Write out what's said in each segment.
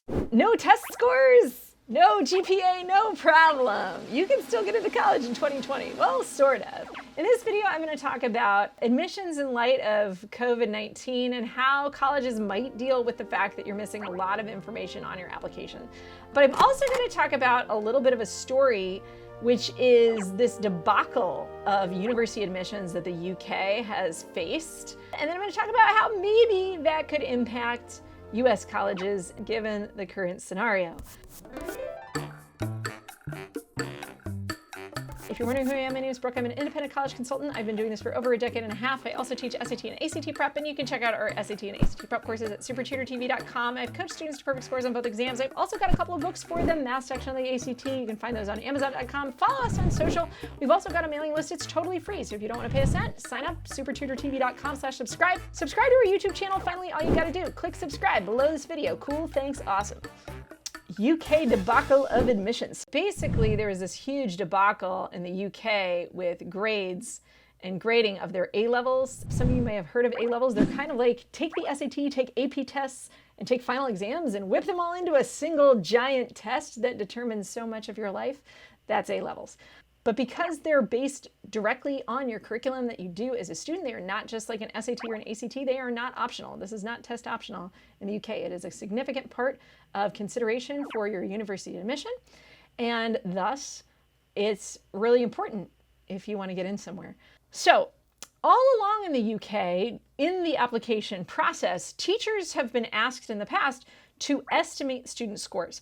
No test scores, no GPA, no problem. You can still get into college in 2020. Well, sort of. In this video, I'm going to talk about admissions in light of COVID-19 and how colleges might deal with the fact that you're missing a lot of information on your application. But I'm also going to talk about a little bit of a story, which is this debacle of university admissions that the UK has faced. And then I'm going to talk about how maybe that could impact US colleges given the current scenario. If you're wondering who I am, my name is Brooke. I'm an independent college consultant. I've been doing this for over a decade and a half. I also teach SAT and ACT prep, and you can check out our SAT and ACT prep courses at SupertutorTV.com. I've coached students to perfect scores on both exams. I've also got a couple of books for the math section of the ACT. You can find those on Amazon.com. Follow us on social. We've also got a mailing list. It's totally free, so if you don't want to pay a cent, sign up, SupertutorTV.com/subscribe. Subscribe to our YouTube channel. Finally, all you got to do, click subscribe below this video. Cool, thanks, awesome. UK debacle of admissions. Basically, there was this huge debacle in the UK with grades and grading of their A-levels. Some of you may have heard of A-levels. They're kind of like take the SAT, take AP tests, and take final exams and whip them all into a single giant test that determines so much of your life. That's A-levels. But because they're based directly on your curriculum that you do as a student, they are not just like an SAT or an ACT, they are not optional. This is not test optional in the UK. It is a significant part of consideration for your university admission, and thus it's really important if you want to get in somewhere. So all along in the UK, in the application process, teachers have been asked in the past to estimate student scores.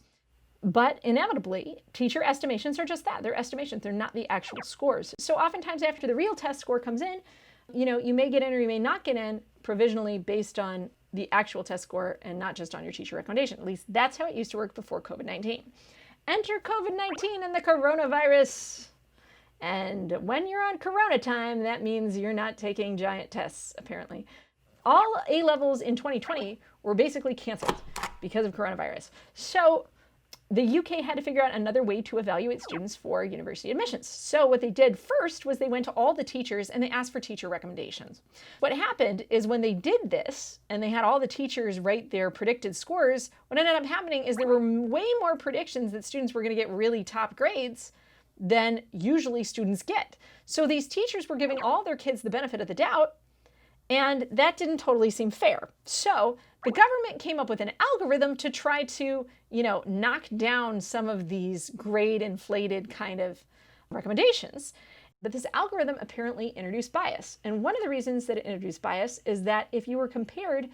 But inevitably, teacher estimations are just that. They're estimations. They're not the actual scores. So oftentimes after the real test score comes in, you may get in or you may not get in provisionally based on the actual test score and not just on your teacher recommendation. At least that's how it used to work before COVID-19. Enter COVID-19 and the coronavirus. And when you're on corona time, that means you're not taking giant tests, apparently. All A-levels in 2020 were basically canceled because of coronavirus. So the UK had to figure out another way to evaluate students for university admissions. So what they did first was they went to all the teachers and they asked for teacher recommendations. What happened is when they did this and they had all the teachers write their predicted scores, what ended up happening is there were way more predictions that students were going to get really top grades than usually students get. So these teachers were giving all their kids the benefit of the doubt, and that didn't totally seem fair. So the government came up with an algorithm to try to, knock down some of these grade inflated kind of recommendations. But this algorithm apparently introduced bias. And one of the reasons that it introduced bias is that if you were compared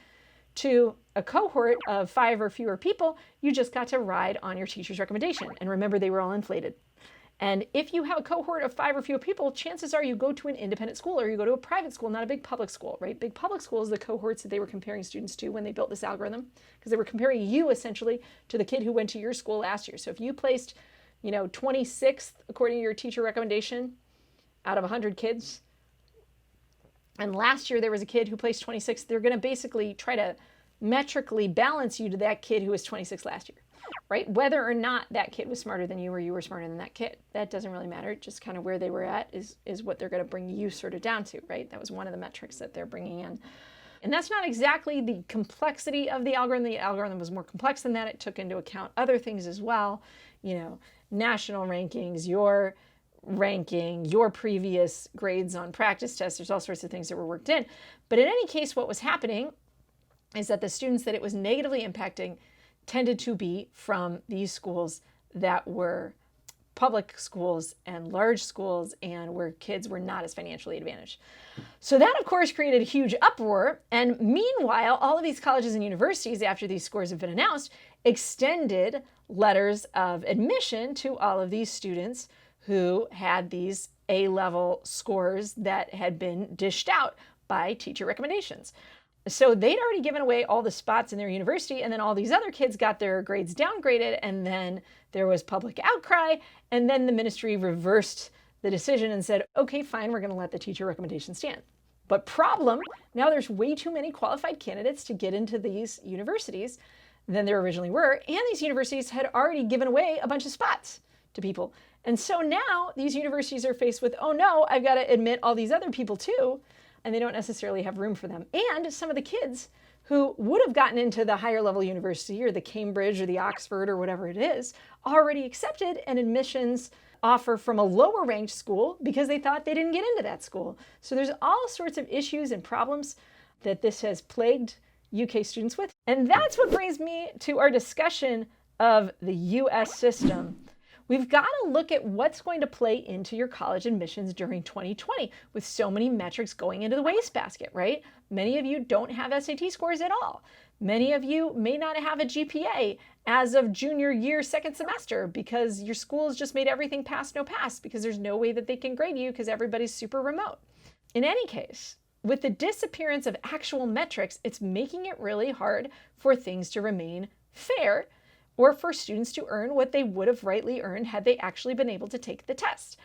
to a cohort of 5 or fewer people, you just got to ride on your teacher's recommendation. And remember, they were all inflated. And if you have a cohort of 5 or fewer people, chances are you go to an independent school or you go to a private school, not a big public school, right? Big public schools, the cohorts that they were comparing students to when they built this algorithm, because they were comparing you essentially to the kid who went to your school last year. So if you placed, 26th according to your teacher recommendation out of 100 kids, and last year there was a kid who placed 26th, they're going to basically try to metrically balance you to that kid who was 26th last year. Right? Whether or not that kid was smarter than you or you were smarter than that kid, that doesn't really matter. Just kind of where they were at is what they're going to bring you sort of down to, right? That was one of the metrics that they're bringing in. And that's not exactly the complexity of the algorithm. The algorithm was more complex than that. It took into account other things as well, national rankings, your ranking, your previous grades on practice tests. There's all sorts of things that were worked in. But in any case, what was happening is that the students that it was negatively impacting tended to be from these schools that were public schools and large schools and where kids were not as financially advantaged. So that, of course, created a huge uproar. And meanwhile, all of these colleges and universities, after these scores have been announced, extended letters of admission to all of these students who had these A-level scores that had been dished out by teacher recommendations. So they'd already given away all the spots in their university, and then all these other kids got their grades downgraded, and then there was public outcry, and then the ministry reversed the decision and said, okay, fine, we're going to let the teacher recommendation stand. But problem, now there's way too many qualified candidates to get into these universities than there originally were, and these universities had already given away a bunch of spots to people. And so now these universities are faced with, oh no, I've got to admit all these other people too, and they don't necessarily have room for them. And some of the kids who would have gotten into the higher level university or the Cambridge or the Oxford or whatever it is, already accepted an admissions offer from a lower ranked school because they thought they didn't get into that school. So there's all sorts of issues and problems that this has plagued UK students with. And that's what brings me to our discussion of the US system. We've got to look at what's going to play into your college admissions during 2020 with so many metrics going into the wastebasket, right? Many of you don't have SAT scores at all. Many of you may not have a GPA as of junior year, second semester, because your school's just made everything pass, no pass, because there's no way that they can grade you because everybody's super remote. In any case, with the disappearance of actual metrics, it's making it really hard for things to remain fair or for students to earn what they would have rightly earned had they actually been able to take the test.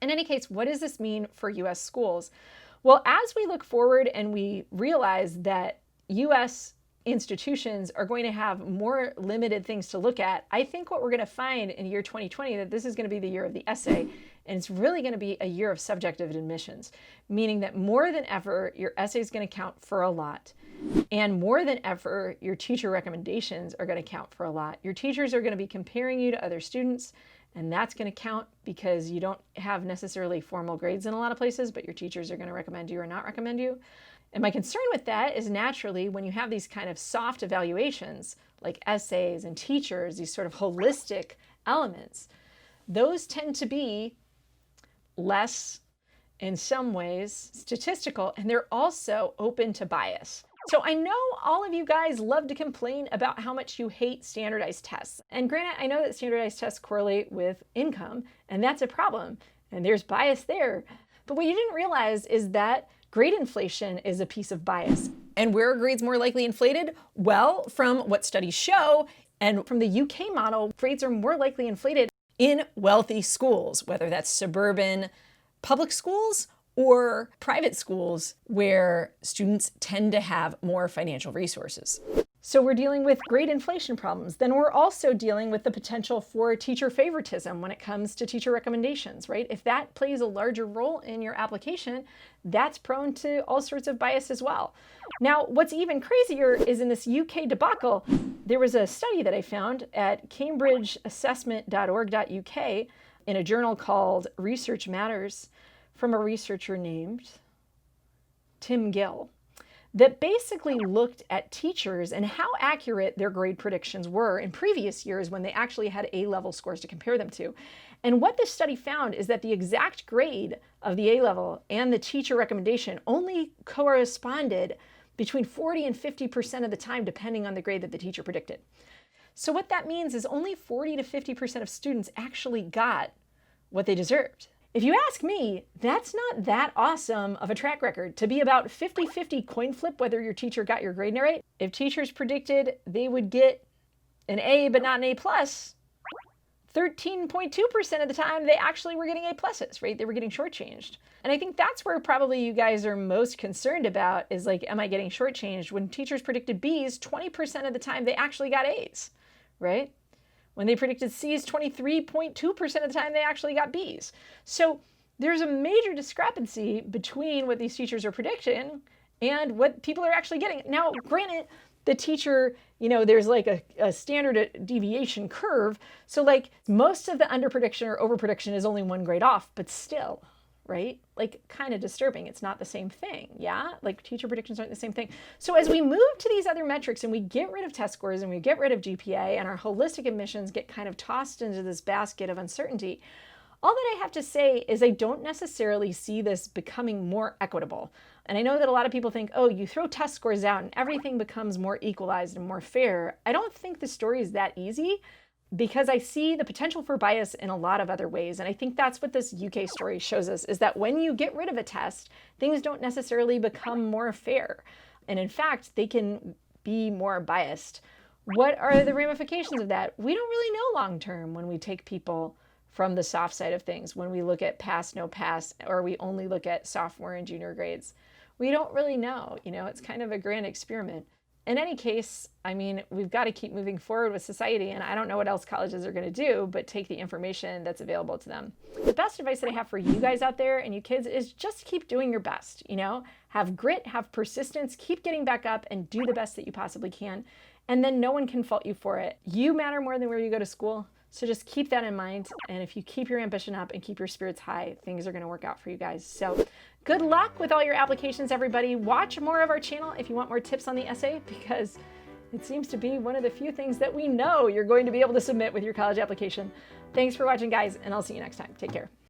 In any case, what does this mean for US schools? Well, as we look forward and we realize that US institutions are going to have more limited things to look at, I think what we're going to find in year 2020, that this is going to be the year of the essay, and it's really going to be a year of subjective admissions, meaning that more than ever, your essay is going to count for a lot. And more than ever, your teacher recommendations are going to count for a lot. Your teachers are going to be comparing you to other students, and that's going to count because you don't have necessarily formal grades in a lot of places, but your teachers are going to recommend you or not recommend you. And my concern with that is naturally when you have these kind of soft evaluations like essays and teachers, these sort of holistic elements, those tend to be less, in some ways, statistical, and they're also open to bias. So I know all of you guys love to complain about how much you hate standardized tests. And granted, I know that standardized tests correlate with income, and that's a problem, and there's bias there. But what you didn't realize is that grade inflation is a piece of bias. And where are grades more likely inflated? Well, from what studies show, and from the UK model, grades are more likely inflated in wealthy schools, whether that's suburban public schools or private schools where students tend to have more financial resources. So we're dealing with grade inflation problems. Then we're also dealing with the potential for teacher favoritism when it comes to teacher recommendations, right? If that plays a larger role in your application, that's prone to all sorts of bias as well. Now, what's even crazier is in this UK debacle, there was a study that I found at cambridgeassessment.org.uk in a journal called Research Matters from a researcher named Tim Gill that basically looked at teachers and how accurate their grade predictions were in previous years when they actually had A-level scores to compare them to. And what this study found is that the exact grade of the A-level and the teacher recommendation only corresponded between 40 and 50% of the time, depending on the grade that the teacher predicted. So what that means is only 40 to 50% of students actually got what they deserved. If you ask me, that's not that awesome of a track record to be about 50-50 coin flip whether your teacher got your grade right. If teachers predicted they would get an A but not an A+, 13.2% of the time they actually were getting A pluses, right? They were getting shortchanged. And I think that's where probably you guys are most concerned about is like, am I getting shortchanged? When teachers predicted Bs, 20% of the time they actually got As, right? When they predicted Cs, 23.2% of the time they actually got Bs. So there's a major discrepancy between what these teachers are predicting and what people are actually getting. Now, granted, the teacher, there's like a standard deviation curve. So like most of the underprediction or overprediction is only one grade off, but still, right? Like kind of disturbing. It's not the same thing. Yeah. Like teacher predictions aren't the same thing. So as we move to these other metrics and we get rid of test scores and we get rid of GPA and our holistic admissions get kind of tossed into this basket of uncertainty, all that I have to say is I don't necessarily see this becoming more equitable. And I know that a lot of people think, oh, you throw test scores out and everything becomes more equalized and more fair. I don't think the story is that easy because I see the potential for bias in a lot of other ways. And I think that's what this UK story shows us, is that when you get rid of a test, things don't necessarily become more fair. And in fact, they can be more biased. What are the ramifications of that? We don't really know long term when we take people from the soft side of things, when we look at pass, no pass, or we only look at sophomore and junior grades. We don't really know, it's kind of a grand experiment. in any case, I mean, we've got to keep moving forward with society, and I don't know what else colleges are going to do but take the information that's available to them. The best advice that I have for you guys out there and you kids is just keep doing your best, you know? Have grit, have persistence, keep getting back up and do the best that you possibly can. And then no one can fault you for it. You matter more than where you go to school. So just keep that in mind. And if you keep your ambition up and keep your spirits high, things are going to work out for you guys. So good luck with all your applications, everybody. Watch more of our channel if you want more tips on the essay, because it seems to be one of the few things that we know you're going to be able to submit with your college application. Thanks for watching, guys, and I'll see you next time. Take care.